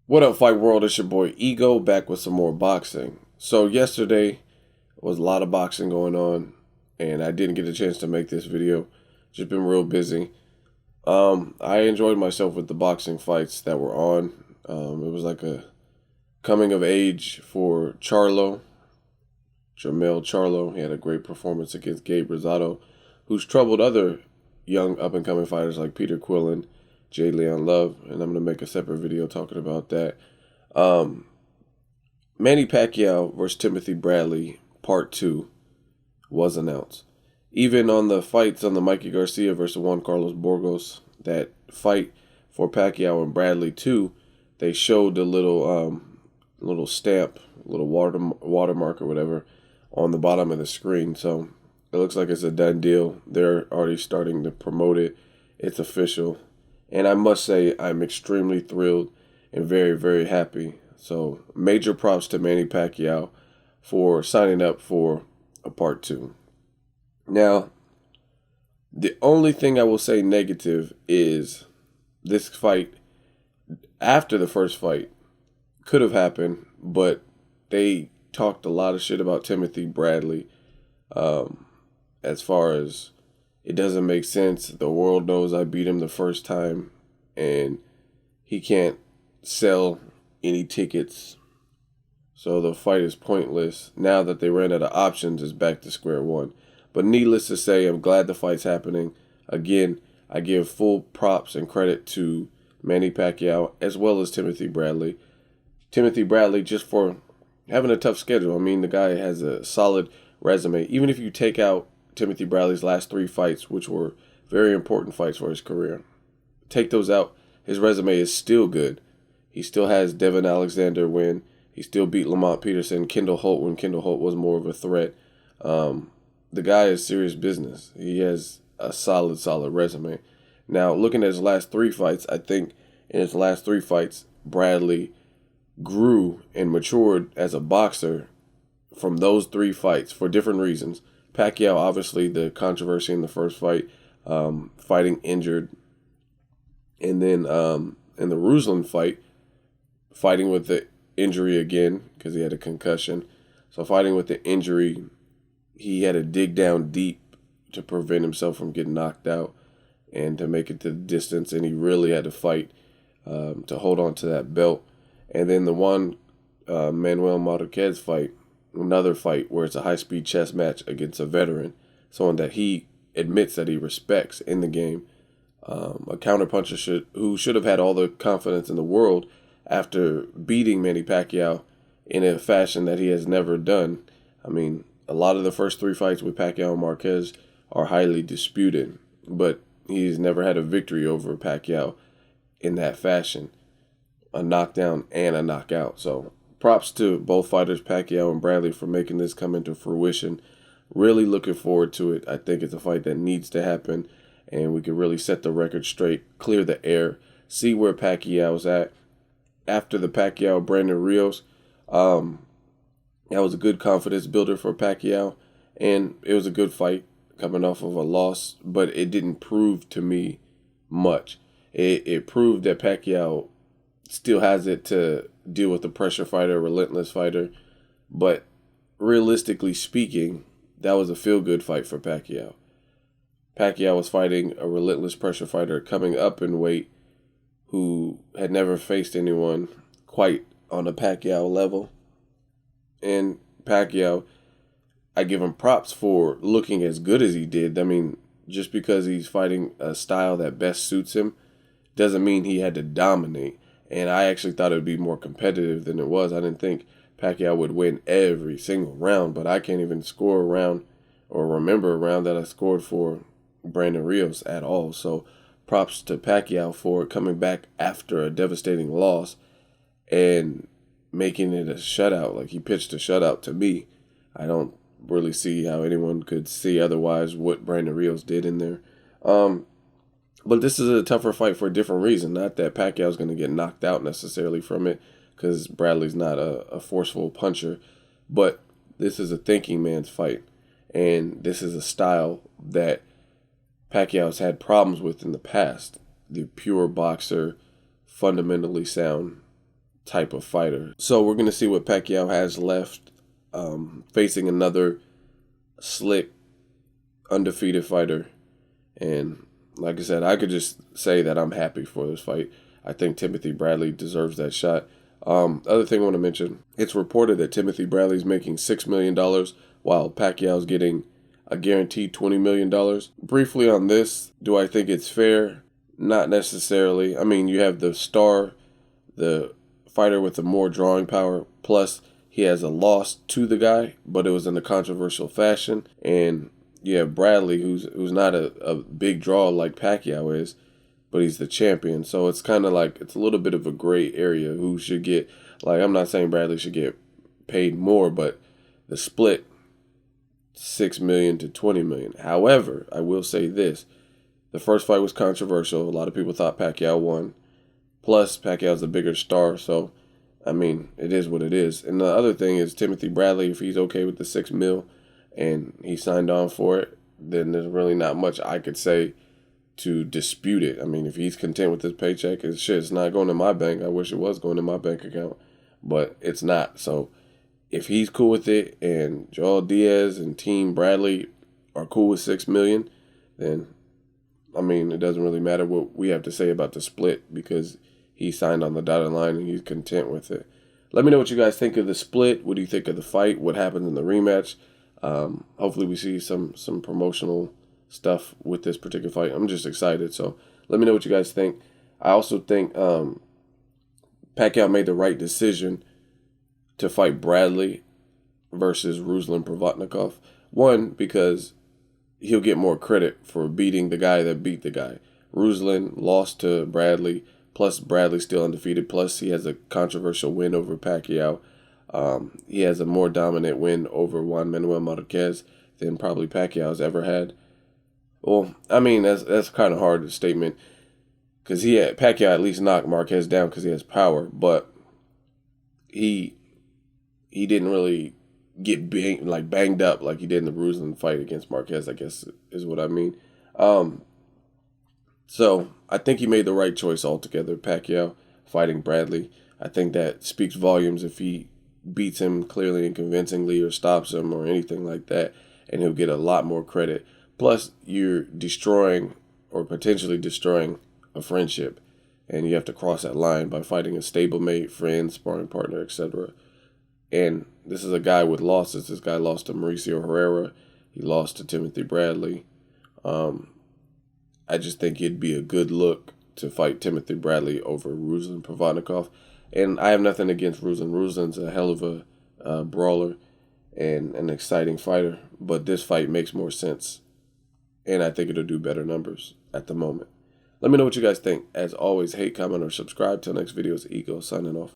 What up, Fight World? It's your boy Ego back with some more boxing. So yesterday was a lot of boxing going on, and I didn't get a chance to make this video. Just been real busy. I enjoyed myself with the boxing fights that were on. It was like a coming of age for Charlo, Jermell Charlo. He had a great performance against Gabe Rosado, who's troubled other young up and coming fighters like Peter Quillen, Jay Leon Love, and I'm going to make a separate video talking about that. Um, Manny Pacquiao versus Timothy Bradley, Part 2, was announced. Even on the fights on the Mikey Garcia versus Juan Carlos Burgos, that fight for Pacquiao and Bradley too, they showed the little stamp, little watermark or whatever on the bottom of the screen. So it looks like it's a done deal. They're already starting to promote it. It's official. And I must say, I'm extremely thrilled and very, very happy. So, major props to Manny Pacquiao for signing up for a Part 2. Now, the only thing I will say negative is this fight, after the first fight, could have happened, but they talked a lot of shit about Timothy Bradley as far as it doesn't make sense. The world knows I beat him the first time, and he can't sell any tickets. So the fight is pointless. Now that they ran out of options, it's back to square one. But needless to say, I'm glad the fight's happening. Again, I give full props and credit to Manny Pacquiao as well as Timothy Bradley. Timothy Bradley, just for having a tough schedule. I mean, the guy has a solid resume. Even if you take out Timothy Bradley's last 3 fights, which were very important fights for his career, take those out, his resume is still good. He still has Devin Alexander win. He still beat Lamont Peterson, Kendall Holt when Kendall Holt was more of a threat. The guy is serious business. He has a solid resume. Now, looking at his last 3 fights, I think in his last 3 fights, Bradley grew and matured as a boxer from those 3 fights for different reasons. Pacquiao, obviously, the controversy in the first fight, fighting injured. And then in the Ruslan fight, fighting with the injury again because he had a concussion. So fighting with the injury, he had to dig down deep to prevent himself from getting knocked out and to make it to the distance. And he really had to fight to hold on to that belt. And then the one Manuel Marquez fight, another fight where it's a high-speed chess match against a veteran, someone that he admits that he respects in the game. A counterpuncher who should have had all the confidence in the world after beating Manny Pacquiao in a fashion that he has never done. I mean, a lot of the first 3 fights with Pacquiao and Marquez are highly disputed, but he's never had a victory over Pacquiao in that fashion, a knockdown and a knockout. So props to both fighters, Pacquiao and Bradley, for making this come into fruition. Really looking forward to it. I think it's a fight that needs to happen, and we can really set the record straight, clear the air, see where Pacquiao's at. After the Pacquiao-Brandon Rios, that was a good confidence builder for Pacquiao, and it was a good fight coming off of a loss, but it didn't prove to me much. It proved that Pacquiao still has it to deal with a pressure fighter, a relentless fighter, but realistically speaking, that was a feel-good fight for Pacquiao. Pacquiao was fighting a relentless pressure fighter coming up in weight who had never faced anyone quite on a Pacquiao level. And Pacquiao, I give him props for looking as good as he did. I mean, just because he's fighting a style that best suits him doesn't mean he had to dominate. And I actually thought it would be more competitive than it was. I didn't think Pacquiao would win every single round, but I can't even score a round or remember a round that I scored for Brandon Rios at all. So props to Pacquiao for coming back after a devastating loss and making it a shutout. Like, he pitched a shutout to me. I don't really see how anyone could see otherwise what Brandon Rios did in there. But this is a tougher fight for a different reason. Not that Pacquiao's going to get knocked out necessarily from it, because Bradley's not a forceful puncher. But this is a thinking man's fight. And this is a style that Pacquiao's had problems with in the past. The pure boxer, fundamentally sound type of fighter. So we're going to see what Pacquiao has left, facing another slick, undefeated fighter. And like I said, I could just say that I'm happy for this fight. I think Timothy Bradley deserves that shot. Other thing I want to mention, it's reported that Timothy Bradley's making $6 million while Pacquiao's getting a guaranteed $20 million. Briefly on this, do I think it's fair? Not necessarily. I mean, you have the star, the fighter with the more drawing power, plus he has a loss to the guy, but it was in a controversial fashion. And you have Bradley, who's not a big draw like Pacquiao is, but he's the champion. So it's kind of like, it's a little bit of a gray area who should get, like, I'm not saying Bradley should get paid more, but the split, $6 million to $20 million. However, I will say this. The first fight was controversial. A lot of people thought Pacquiao won. Plus, Pacquiao's a bigger star, so, I mean, it is what it is. And the other thing is Timothy Bradley, if he's okay with the $6 million and he signed on for it, then there's really not much I could say to dispute it. I mean, if he's content with his paycheck, it's not going to my bank. I wish it was going to my bank account, but it's not. So if he's cool with it and Joel Diaz and Team Bradley are cool with $6 million, then, I mean, it doesn't really matter what we have to say about the split because he signed on the dotted line and he's content with it. Let me know what you guys think of the split. What do you think of the fight? What happens in the rematch? Hopefully we see some promotional stuff with this particular fight. I'm just excited. So let me know what you guys think. I also think Pacquiao made the right decision to fight Bradley versus Ruslan Provodnikov. One, because he'll get more credit for beating the guy that beat the guy. Ruslan lost to Bradley, plus Bradley's still undefeated, plus he has a controversial win over Pacquiao. He has a more dominant win over Juan Manuel Marquez than probably Pacquiao's ever had. Well, I mean, that's kind of hard, a statement, because Pacquiao at least knocked Marquez down because he has power, but he didn't really get banged up like he did in the Ruslan fight against Marquez, I guess is what I mean. So I think he made the right choice altogether, Pacquiao fighting Bradley. I think that speaks volumes if he beats him clearly and convincingly or stops him or anything like that, and he'll get a lot more credit. Plus, you're destroying or potentially destroying a friendship, and you have to cross that line by fighting a stablemate, friend, sparring partner, etc. And this is a guy with losses. This guy lost to Mauricio Herrera. He lost to Timothy Bradley. I just think it'd be a good look to fight Timothy Bradley over Ruslan Provodnikov. And I have nothing against Ruslan. Ruslan's a hell of a brawler and an exciting fighter. But this fight makes more sense. And I think it'll do better numbers at the moment. Let me know what you guys think. As always, hate, comment, or subscribe. Till next video, it's Ego signing off.